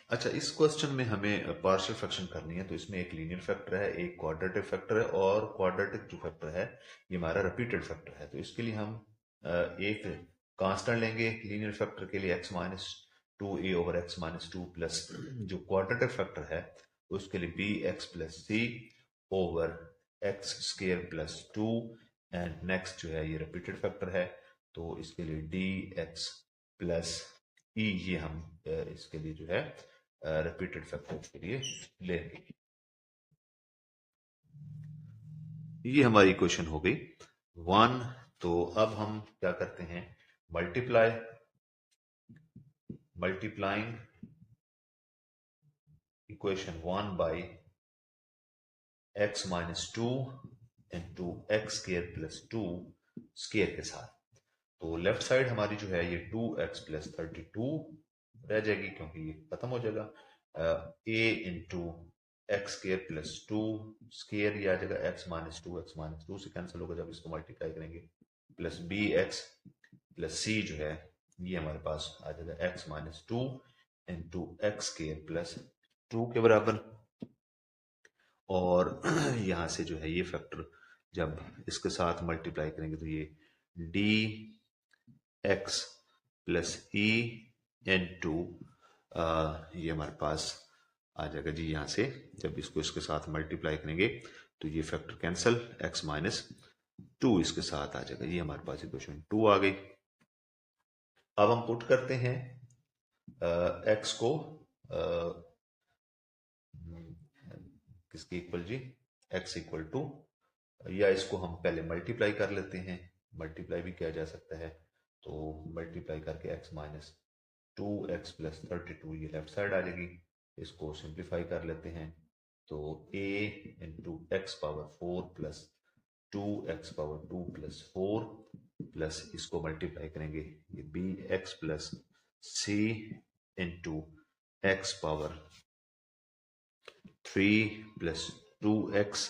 अच्छा, इस क्वेश्चन में हमें पार्शियल फ्रैक्शन करनी है, तो इसमें एक लीनियर फैक्टर है, एक क्वाड्रेटिक फैक्टर है, और क्वाड्रेटिक जो फैक्टर है ये हमारा रिपीटेड फैक्टर है। तो इसके लिए हम एक कांस्टेंट लेंगे लीनियर फैक्टर के लिए, x minus two A over X minus two, plus जो क्वाड्रेटिक फैक्टर है उसके लिए B X plus C over X square plus two, and next जो है ये रिपीटेड फैक्टर है, तो इसके लिए डी एक्स प्लस ई, ये हम इसके लिए जो है रिपीटेड फैक्टर के लिए लेंगे। ये हमारी इक्वेशन हो गई वन। तो अब हम क्या करते हैं, multiplying equation one by x minus two into X square plus two square के साथ। तो लेफ्ट साइड हमारी जो है ये 2x प्लस 32 रह जाएगी, क्योंकि ये खत्म हो जाएगा। A into X square plus two square, ये आ जाएगा एक्स माइनस टू से कैंसिल होगा जब इसको मल्टीप्लाई करेंगे, plus B X plus C जो है ये हमारे पास आ जाएगा X minus two into X square plus two के बराबर। और यहाँ से जो है ये फैक्टर जब इसके साथ मल्टीप्लाई करेंगे तो ये D X plus E N two, ये हमारे पास आ जाएगा जी। यहाँ से जब इसको इसके साथ मल्टीप्लाई करेंगे तो ये factor cancel, x minus to इसके साथ आ जाएगा, ये हमारे पास इक्वेशन टू आ गई। अब हम पुट करते हैं x को किसके इक्वल जी, x इक्वल टू, या इसको हम पहले मल्टीप्लाई कर लेते हैं, मल्टीप्लाई भी किया जा सकता है। तो मल्टीप्लाई करके x minus two X plus 32 ये लेफ्ट साइड आ जाएगी। इसको सिंप्लीफाई कर लेते हैं, तो a into X power four plus two X power two plus four, plus इसको मल्टीप्लाई करेंगे ये B X plus C into X power three plus two X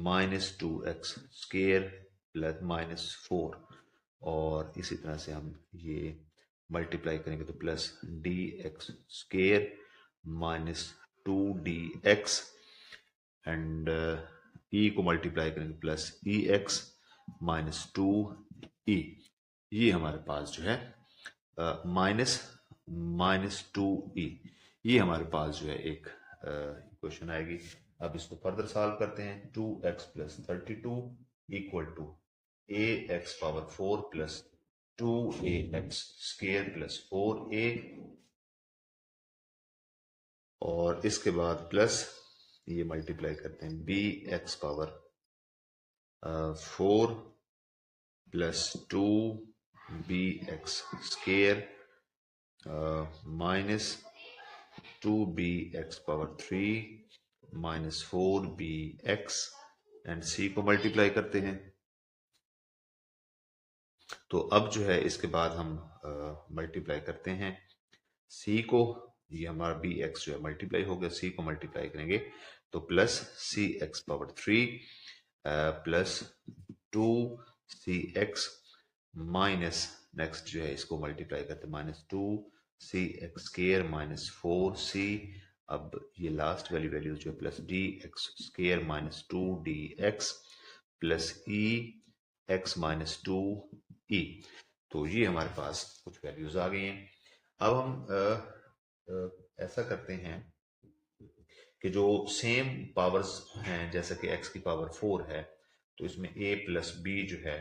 minus two X square plus minus four, और इसी तरह से हम ये multiply करेंगे तो plus D X square minus two D X, and E को मल्टीप्लाई करेंगे plus E X minus two E. ये हमारे पास जो है माइनस माइनस टू ई, ये हमारे पास जो है एक इक्वेशन आएगी। अब इसको फर्दर सॉल्व करते हैं, two X plus 32 equal to A X power four plus two A X square plus four A, और इसके बाद प्लस ये मल्टीप्लाई करते हैं B X power four plus two B X square minus two B X power three minus four B X, and C को multiply करते हैं। तो अब जो है इसके बाद हम मल्टीप्लाई करते हैं सी को, ये हमारा बी एक्स जो है मल्टीप्लाई हो गया, सी को मल्टीप्लाई करेंगे तो plus C X power three plus two C X minus, next जो है इसको मल्टीप्लाई करते हैं minus two C X square minus four C, अब ये लास्ट वाली वैल्यू जो है plus D X square minus two D X plus E X minus two E. तो ये हमारे पास कुछ वैल्यूज आ गई हैं। अब हम ऐसा करते हैं कि जो सेम पावर्स हैं, जैसे कि x की पावर 4 है, तो इसमें a प्लस बी जो है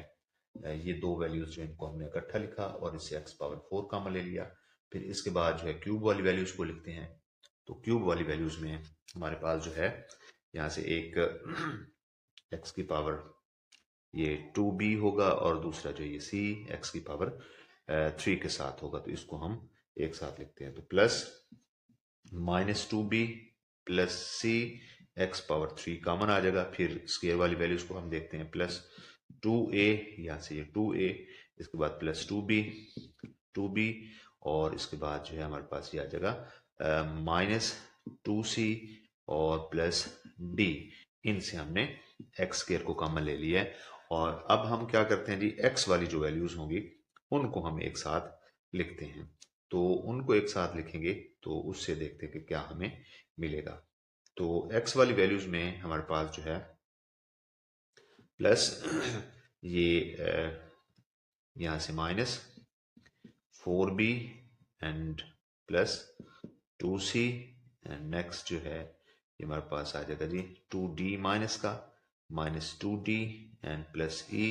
ये दो वैल्यूज जो इनको हमने इकट्ठा लिखा और इससे x पावर 4 कॉमन ले लिया। फिर इसके बाद जो है क्यूब वाली वैल्यूज को लिखते हैं, तो क्यूब वाली वैल्यूज में हमारे पास जो है यहाँ से एक x की पावर ये 2b होगा और दूसरा जो ये c x की पावर 3 के साथ होगा, तो इसको हम एक साथ लिखते हैं। तो plus minus two B plus C X power three common आ जाएगा। फिर स्केयर वाली वैल्यूज को हम देखते हैं, प्लस टू ए, यहाँ से ये टू ए, इसके बाद प्लस टू बी, और इसके बाद जो है हमारे पास ये आ जाएगा माइनस टू सी और प्लस डी, इनसे हमने एक्स स्केयर को कॉमन ले लिया है। और अब हम क्या करते हैं जी, एक्स वाली जो वैल्यूज होंगी उनको हम एक साथ लिखते हैं। तो उनको एक साथ लिखेंगे तो उससे देखते हैं कि क्या हमें मिलेगा। तो x वाली वैल्यूज में हमारे पास जो है प्लस ये यहाँ से -4b and plus 2c and next जो है ये हमारे पास आ जाएगा जी 2d माइनस का -2d एंड प्लस e,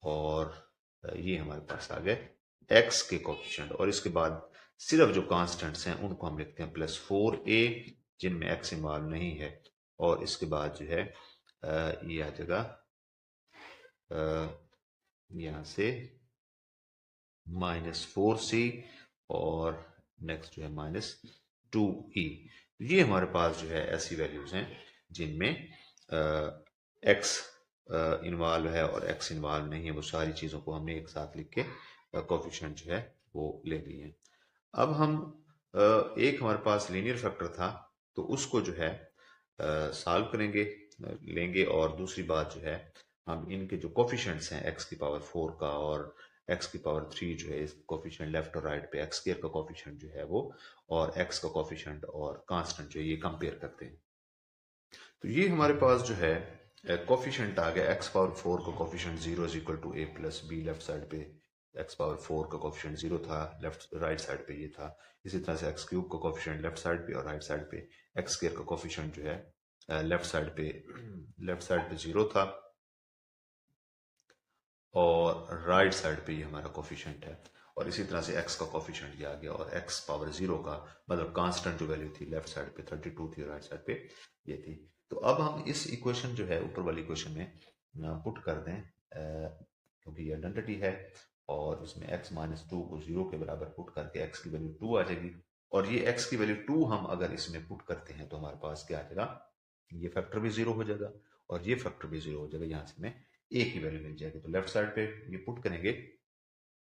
और ये हमारे पास आ गए x के कोफिशिएंट, और इसके बाद सिर्फ जो कांस्टेंट्स हैं उनको हम लिखते हैं +4a जिनमें x इन्वॉल्व नहीं है, और इसके बाद जो है ये आ जाएगा यहाँ से -4c और नेक्स्ट जो है -2e। ये हमारे पास जो है ऐसी वैल्यूज हैं जिनमें x इन्वॉल्व है और x इन्वॉल्व नहीं है। वो सारी चीज़ों को हमने एक साथ लिख के कोफिशिएंट जो है वो ले ली है। अब हम एक हमारे पास लीनियर फैक्टर था तो उसको जो है सॉल्व करेंगे लेंगे, और दूसरी बात जो है हम इनके जो कोफिशिएंट्स हैं x की पावर 4 का और x की पावर 3 जो है, इस कोफिशिएंट लेफ्ट और राइट पे x स्क्वायर का कोफिशिएंट जो है वो और x का कोफिशिएंट और कांस्टेंट जो है ये कंपेयर करते हैं। तो ये हमारे पास जो है कोफिशिएंट आ गया x पावर 4 का coefficient 0 is equal to a plus B, left side पे x पावर 4 का कोफिशिएंट 0 था, लेफ्ट राइट साइड पे ये था। इसी तरह से x क्यूब का कोफिशिएंट लेफ्ट साइड पे और राइट साइड पे x स्क्वायर का कोफिशिएंट जो है लेफ्ट साइड पे 0 था, और राइट साइड पे ये हमारा कोफिशिएंट है। और इसी तरह से x का कोफिशिएंट ये आ गया, और x पावर 0 का मतलब कांस्टेंट जो वैल्यू थी लेफ्ट साइड पे 32 थी और राइट साइड पे ये थी। तो अब हम इस इक्वेशन जो है ऊपर वाली इक्वेशन में पुट कर दें क्योंकि ये आइडेंटिटी है, और इसमें x -2 को 0 के बराबर पुट करके x की वैल्यू 2 आ जाएगी, और ये x की वैल्यू 2 हम अगर इसमें पुट करते हैं तो हमारे पास क्या आ जाएगा, ये फैक्टर भी 0 हो जाएगा और ये फैक्टर भी 0 हो जाएगा। यहाँ से हमें a की वैल्यू मिल जाएगी। तो लेफ्ट साइड पे ये पुट करेंगे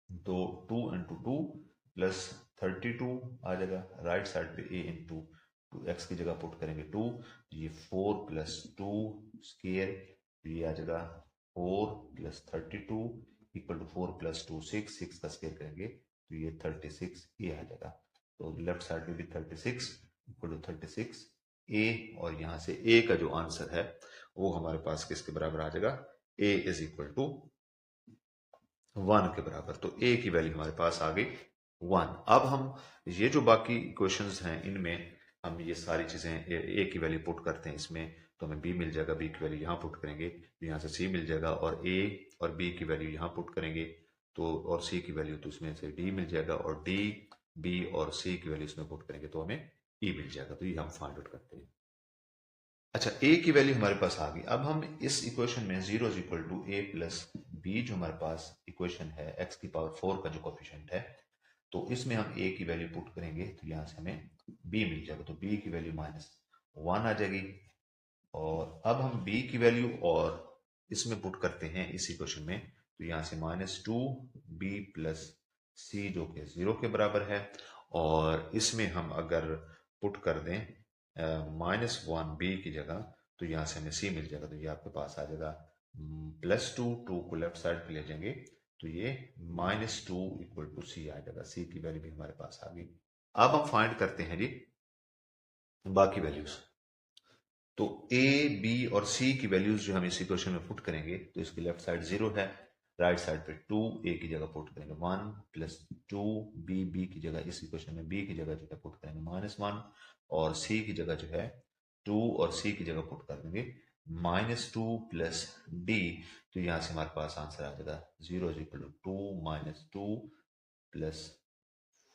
तो 2 इंटू 2 प्लस 32 आ जाएगा, राइट साइड पे a इंटू 2x की जगह पुट करेंगे 2, तो ये 4 प्लस 2 स्क्वायर, ये आ जाएगा 4 प्लस 32 इक्वल टू 4 प्लस 2 6 का स्क्वायर करेंगे तो ये 36 ये आ जाएगा। तो लेफ्ट साइड में भी 36 इक्वल टू 36 a, और यहाँ से a का जो आंसर है वो हमारे पास किसके बराबर आ जाएगा, a इज इक्वल टू 1 के बराबर। तो a की वैल्यू हमारे पास आ गई 1। अब हम ये जो बाकी इक्वेशंस हैं इनमें हम ये सारी चीजें a की वैल्यू पुट करते हैं इसमें, तो हमें b मिल जाएगा, b की वैल्यू यहाँ पुट करेंगे तो यहाँ से c मिल जाएगा, और a और b की वैल्यू यहाँ पुट करेंगे तो और c की वैल्यू तो इसमें से d मिल जाएगा, और d b और c की वैल्यू इसमें पुट करेंगे तो हमें e मिल जाएगा। तो ये हम फाइंड आउट करते हैं। अच्छा, a की वैल्यू हमारे पास आ गई। अब हम इस इक्वेशन में 0 is equal to a plus B जो हमारे पास इक्वेशन है x की पावर 4 का जो कोफिशिएंट है, तो इसमें हम a की वैल्यू पुट करेंगे तो यहाँ से हमें b मिल जाएगा, तो b की वैल्यू -1 आ जाएगी। और अब हम b की वैल्यू और इसमें पुट करते हैं इस इक्वेशन में, तो यहाँ से -2b प्लस c जो कि 0 के बराबर है, और इसमें हम अगर पुट कर दें -1b की जगह तो यहाँ से हमें c मिल जाएगा, तो ये आपके पास आ जाएगा +2 को लेफ्ट साइड पे ले जाएंगे तो ये -2 इक्वल टू c आ जाएगा। c की वैल्यू भी हमारे पास आ गई। अब हम फाइंड करते हैं जी बाकी वैल्यूज। तो a b और c की वैल्यूज जो हम इस इक्वेशन में पुट करेंगे तो इसकी लेफ्ट साइड 0 है, राइट साइड पे 2 a की जगह पुट करेंगे 1 प्लस 2 b की जगह इस इक्वेशन में b की जगह जो है पुट करेंगे -1, और c की जगह जो है 2 और c की जगह पुट कर देंगे -2 प्लस d, तो यहाँ से हमारे पास आंसर आ जाएगा 0 is equal to 2 -2 plus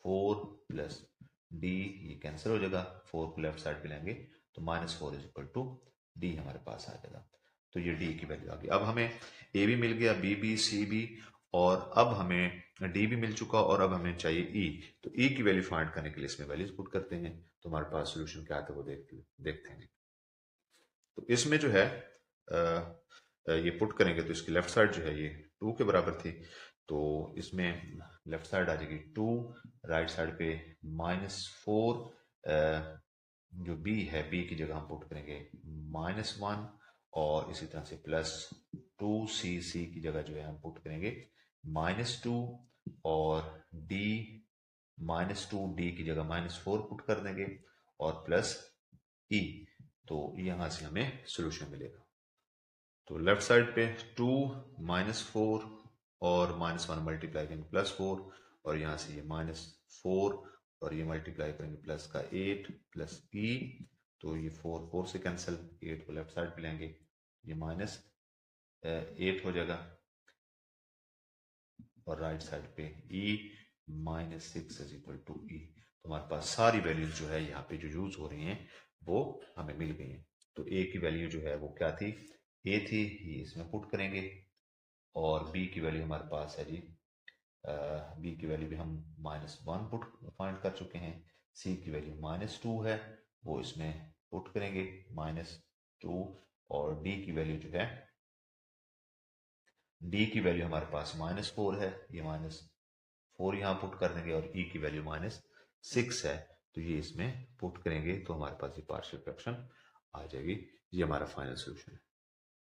4 plus d, ये कैंसिल हो जाएगा, 4 को लेफ्ट साइड पे लेंगे तो -4 इज इक्वल टू डी हमारे पास आ जाएगा। तो ये डी की वैल्यू आ गई। अब हमें ए भी मिल गया, बी भी, सी भी, और अब हमें डी भी मिल चुका, और अब हमें चाहिए ई। तो ई की वैल्यू फाइंड करने के लिए इसमें वैल्यूज पुट करते हैं, तो हमारे पास सोल्यूशन क्या आता है वो देखते हैं। तो इसमें जो है ये पुट करेंगे तो इसकी लेफ्ट साइड जो है ये 2 के बराबर थी, तो इसमें लेफ्ट साइड आ जाएगी 2, राइट साइड पे -4, जो b है b की जगह हम पुट करेंगे -1, और इसी तरह से +2c, की जगह जो है हम पुट करेंगे -2, और d -2 डी की जगह -4 पुट कर देंगे और प्लस ई, तो यहां से हमें सोल्यूशन मिलेगा। तो लेफ्ट साइड पे 2 -4 और -1 मल्टीप्लाई करेंगे +4 और यहाँ से ये -4 और ये मल्टीप्लाई करेंगे प्लस का 8 प्लस ई, तो ये 4 से कैंसिल, 8 को लेफ्ट साइड पे लेंगे, ये -8 हो जाएगा और राइट साइड पे e -6 is equal to E. तो हमारे पास सारी वैल्यूज जो है यहाँ पे जो यूज हो रही हैं वो हमें मिल गई हैं। तो a की वैल्यू जो है वो क्या थी, a थी, ये इसमें पुट करेंगे और b की वैल्यू हमारे पास है जी, b की वैल्यू भी हम -1 पुट फाइंड कर चुके हैं, c की वैल्यू -2 है, वो इसमें पुट करेंगे -2 और d की वैल्यू जो है, d की वैल्यू हमारे पास -4 है, ये -4 यहाँ पुट कर देंगे और e की वैल्यू -6 है, तो ये इसमें पुट करेंगे तो हमारे पास ये पार्शियल फ्रैक्शन आ जाएगी। ये हमारा फाइनल सोल्यूशन है।